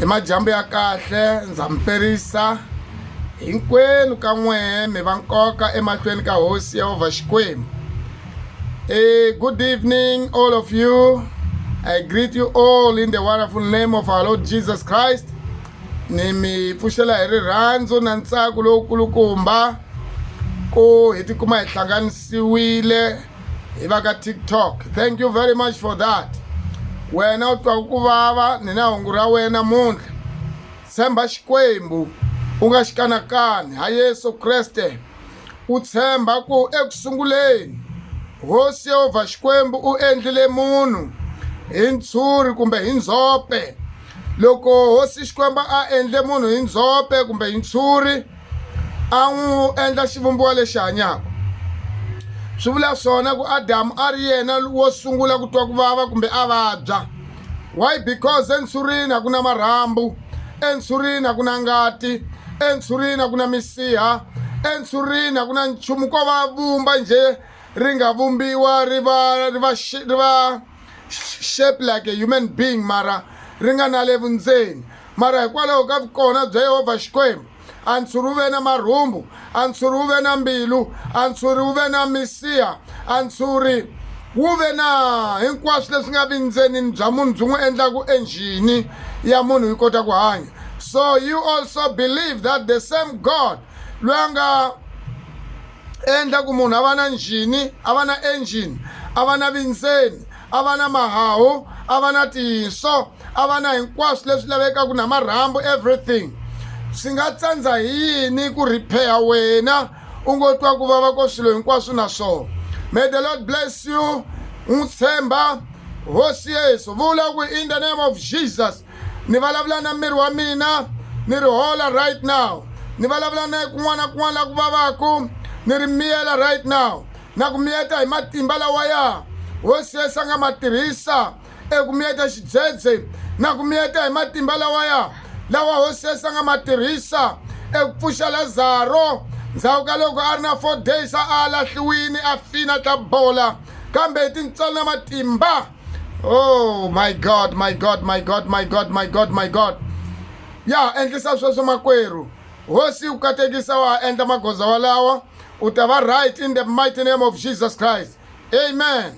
Majambu ya kahle ndza mperisa hinkwenu ka n'we mi va nkoka emahlweni ka hosi Yehovha Xikwembu. Good evening all of you. I greet you all in the wonderful name of our Lord Jesus Christ. Ni mi pfuxela hi rirhandzu na ntsako lowukulukumba ku hi tikuma hi hlanganisiwile hi va ka TikTok. Thank you very much for that. Wena u twa ku vava ni na hungu ra wena muntlha. Tshemba Xikwembu u nga xikanakani ha Yesu Kreste. U tshemba ku ekusunguleni hosi Yehovha Xikwembu u endlile munhu hi ntshuri kumbe hi ndzhope. Loko hosi Xikwembu a endle munhu hi ndzhope kumbe hi ntshuri a n'wi endla xivumbiwa lexi hanyaku. Swi vula swona ku Adamu a ri yena wo sungula ku twa ku vava kumbe a vabya. Why? Because entshurini a ku na marhambu, entshurini a ku na ngati, entshurini a ku na misiha, entshurini a ku na nchumu ko va vumba nje ri nga vumbiwa ri va shape like a human being mara ri nga na le vundzeni. Mara hikwalaho ka vukona bya Yehovha Xikwembu a ntshuri wu ve na marhumbu, a ntshuri wu ve na mbilu, a ntshuri wu ve na misiha, a ntshuri wu ve na hinkwaswo leswi nga vindzeni bya munhu byi n'wi endlaku enjhini ya munhu yi kota ku hanya. So you also believe that the same God loyi a nga endla ku munhu a va na njhini, a va na engine, a va na vindzeni, a va na mahahu, a va na tinso, a va na hinkwaswo leswi lavekaku na marhambu, everything. Swi nga tsandza hi yini ku repair wena u ngo twa ku vava ko swilo hinkwaswo na swona. May the Lord bless you. N'wi tshemba hosi Yesu. Vula ku in the name of Jesus ni vulavula na miri wa mina ni ri hola right now. Ni vulavula na kun'wana na kun'wana la ku vavaku ni ri miyela right now. Na ku miyeta hi matimba lawa ya hosi Yesu a nga ma tirhisa eku miyeta xidzedze, na ku miyeta hi matimba lawa ya lawa hosi Yesu a nga ma tirhisa eku pfuxa Lazaro ndzhaku ka loko a ri na 4 days a lahliwini a fina ta bola kambe hi tintswalo na matimba. Oh my God, my God, my God, my God, my God, my God. Ya endlisa sweswo makwerhu. Hosi u katekisa wa endla magoza walawa u ta va right in the mighty name of Jesus Christ. Amen.